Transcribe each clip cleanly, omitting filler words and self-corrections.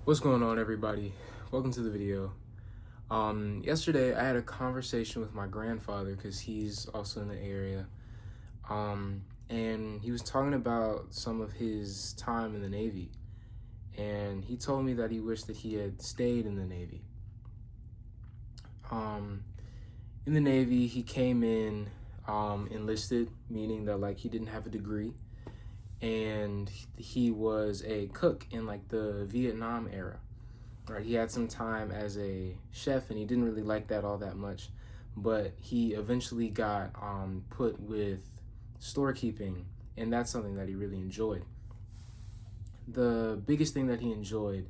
What's going on, everybody? Welcome to the video. Yesterday I had a conversation with my grandfather because he's also in the area. And he was talking about some of his time in the Navy. And he told me that he wished that he had stayed in the Navy. In the Navy, he came in enlisted, meaning that he didn't have a degree. And he was a cook in the Vietnam era. Right, he had some time as a chef, and he didn't really like that all that much. But he eventually got put with storekeeping, and that's something that he really enjoyed. The biggest thing that he enjoyed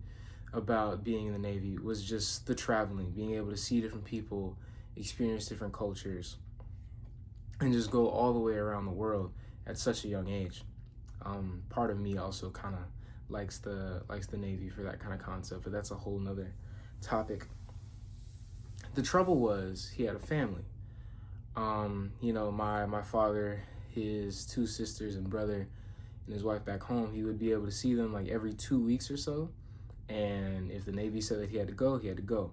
about being in the Navy was just the traveling, being able to see different people, experience different cultures, and just go all the way around the world at such a young age. Part of me also kind of likes the Navy for that kind of concept, but that's a whole nother topic. The trouble was he had a family. My father, his two sisters and brother, and his wife back home, he would be able to see them every 2 weeks or so. And if the Navy said that he had to go, he had to go.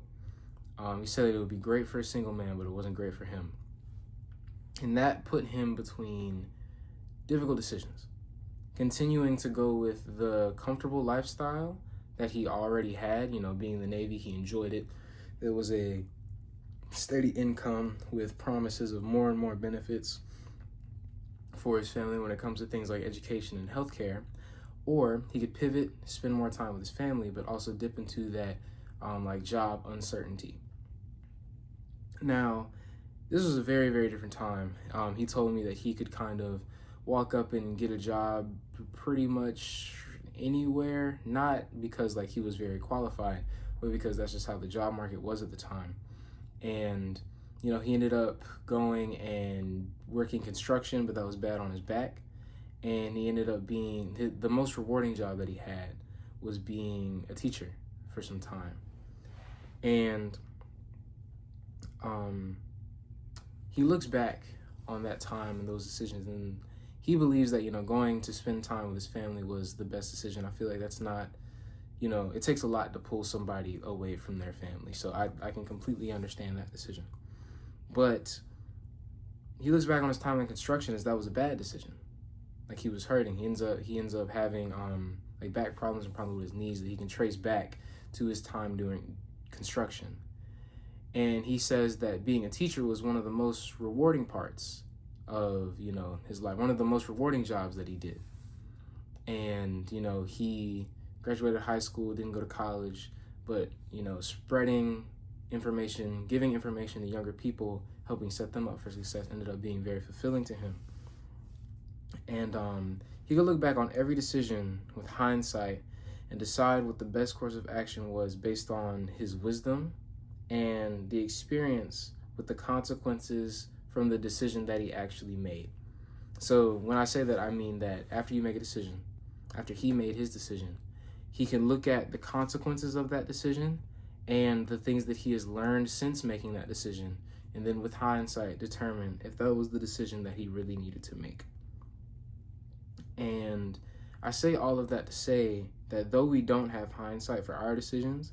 He said that it would be great for a single man, but it wasn't great for him. And that put him between difficult decisions. Continuing to go with the comfortable lifestyle that he already had, being in the Navy, he enjoyed it. There was a steady income with promises of more and more benefits for his family when it comes to things like education and healthcare. Or he could pivot, spend more time with his family, but also dip into that job uncertainty. Now, this was a very, very different time. He told me that he could kind of walk up and get a job pretty much anywhere, not because he was very qualified, but because that's just how the job market was at the time. And he ended up going and working construction, but that was bad on his back. And he ended up being the most rewarding job that he had was being a teacher for some time. And he looks back on that time and those decisions, and he believes that, going to spend time with his family was the best decision. I feel like that's not, it takes a lot to pull somebody away from their family. So I can completely understand that decision. But he looks back on his time in construction as that was a bad decision. He was hurting. He ends up having back problems and problems with his knees that he can trace back to his time doing construction. And he says that being a teacher was one of the most rewarding parts of his life, one of the most rewarding jobs that he did. And he graduated high school, didn't go to college, but spreading information, giving information to younger people, helping set them up for success ended up being very fulfilling to him. And he could look back on every decision with hindsight and decide what the best course of action was based on his wisdom and the experience with the consequences from the decision that he actually made. So when I say that, I mean that after you make a decision, after he made his decision, he can look at the consequences of that decision and the things that he has learned since making that decision, and then with hindsight determine if that was the decision that he really needed to make. And I say all of that to say that though we don't have hindsight for our decisions,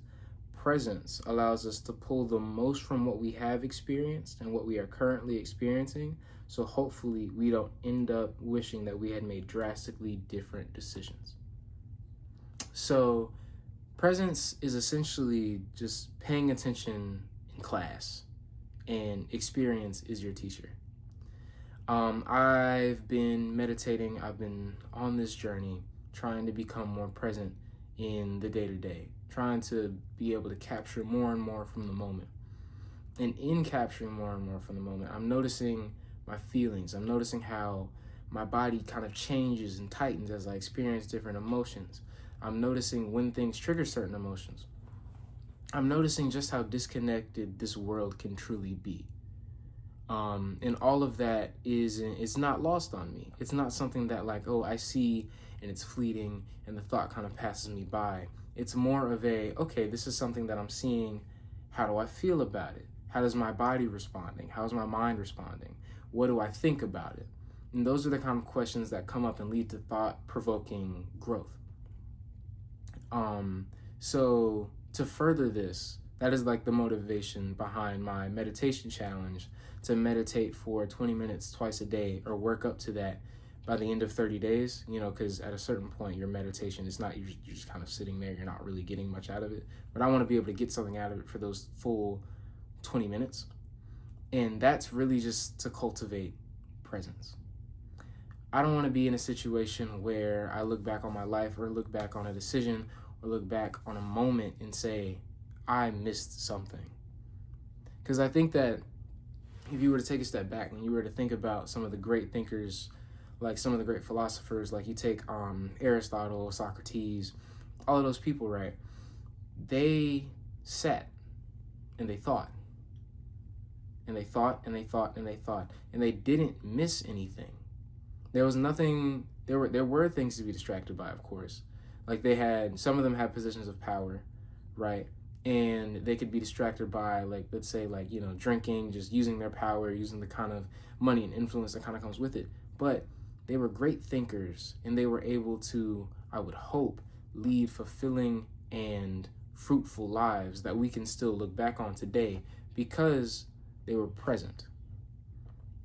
presence allows us to pull the most from what we have experienced and what we are currently experiencing. So hopefully we don't end up wishing that we had made drastically different decisions. So presence is essentially just paying attention in class, and experience is your teacher. I've been meditating. I've been on this journey trying to become more present in the day-to-day, trying to be able to capture more and more from the moment. And in capturing more and more from the moment, I'm noticing my feelings. I'm noticing how my body kind of changes and tightens as I experience different emotions. I'm noticing when things trigger certain emotions. I'm noticing just how disconnected this world can truly be. And all of that it's not lost on me. It's not something that I see and it's fleeting and the thought kind of passes me by. It's more of okay, this is something that I'm seeing. How do I feel about it? How does my body responding? How's my mind responding? What do I think about it? And those are the kind of questions that come up and lead to thought-provoking growth. So to further this, that is like the motivation behind my meditation challenge, to meditate for 20 minutes twice a day, or work up to that by the end of 30 days, because at a certain point, your meditation is not, you're just kind of sitting there, you're not really getting much out of it. But I want to be able to get something out of it for those full 20 minutes. And that's really just to cultivate presence. I don't want to be in a situation where I look back on my life, or look back on a decision, or look back on a moment and say, I missed something. Because I think that if you were to take a step back and you were to think about some of the great thinkers, like some of the great philosophers, like you take Aristotle, Socrates, all of those people, right? They sat and they thought. And they thought and they thought and they thought. And they didn't miss anything. There was nothing, there were things to be distracted by, of course. Like some of them had positions of power, right? And they could be distracted by, like, let's say, like, drinking, just using their power, using the kind of money and influence that kind of comes with it. But they were great thinkers, and they were able to, I would hope, lead fulfilling and fruitful lives that we can still look back on today because they were present.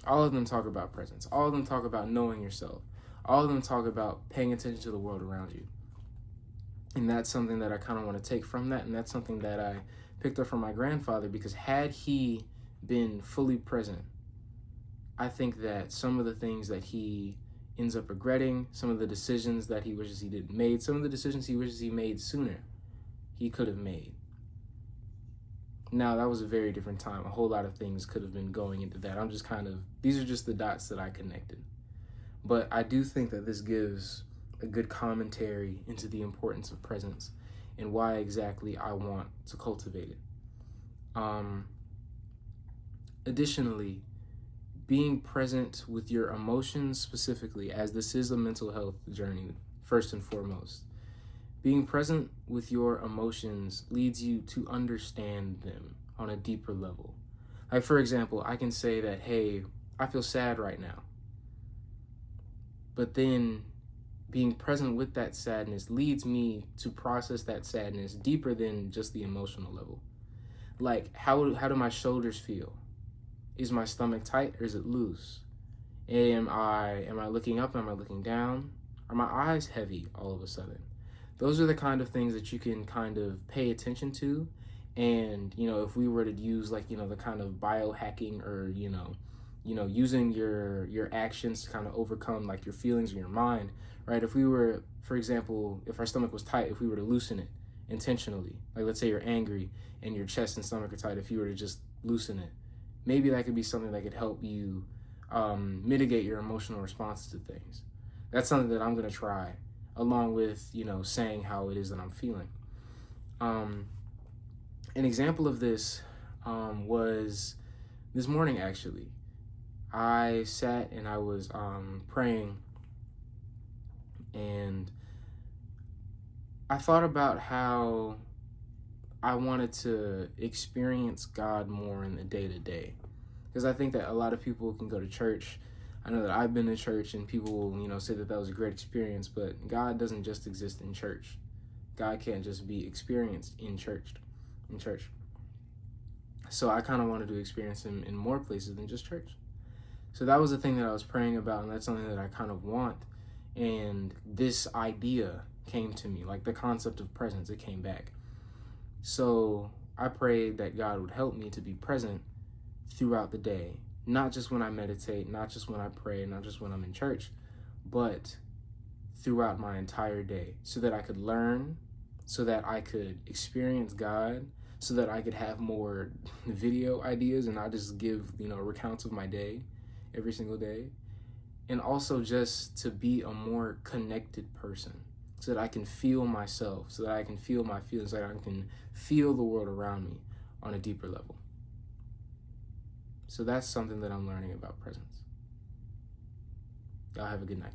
All of them talk about presence. All of them talk about knowing yourself. All of them talk about paying attention to the world around you. And that's something that I kind of want to take from that, and that's something that I picked up from my grandfather, because had he been fully present, I think that some of the things that he ends up regretting, some of the decisions that he wishes he didn't made, some of the decisions he wishes he made sooner, he could have made. Now, that was a very different time. A whole lot of things could have been going into that. These are just the dots that I connected. But I do think that this gives a good commentary into the importance of presence and why exactly I want to cultivate it. Additionally, being present with your emotions specifically, as this is a mental health journey, first and foremost, being present with your emotions leads you to understand them on a deeper level. Like, for example, I can say that, hey, I feel sad right now. But then being present with that sadness leads me to process that sadness deeper than just the emotional level. Like, how do my shoulders feel? Is my stomach tight or is it loose? Am I looking up? Am I looking down? Are my eyes heavy all of a sudden? Those are the kind of things that you can kind of pay attention to. And, if we were to use, like, the kind of biohacking, or, using your actions to kind of overcome, like, your feelings in your mind, right? If we were, for example, if our stomach was tight, if we were to loosen it intentionally, like, let's say you're angry and your chest and stomach are tight, if you were to just loosen it, maybe that could be something that could help you mitigate your emotional responses to things. That's something that I'm going to try, along with, saying how it is that I'm feeling. An example of this was this morning, actually. I sat and I was praying, and I thought about how I wanted to experience God more in the day-to-day. Because I think that a lot of people can go to church. I know that I've been to church, and people will, say that was a great experience, but God doesn't just exist in church. God can't just be experienced in church. So I kind of wanted to experience him in more places than just church. So that was the thing that I was praying about, and that's something that I kind of want. And this idea came to me, like the concept of presence, it came back. So I prayed that God would help me to be present throughout the day, not just when I meditate, not just when I pray, not just when I'm in church, but throughout my entire day, so that I could learn, so that I could experience God, so that I could have more video ideas and not just give, recounts of my day every single day. And also just to be a more connected person, so that I can feel myself, so that I can feel my feelings, so that I can feel the world around me on a deeper level. So that's something that I'm learning about presence. Y'all have a good night.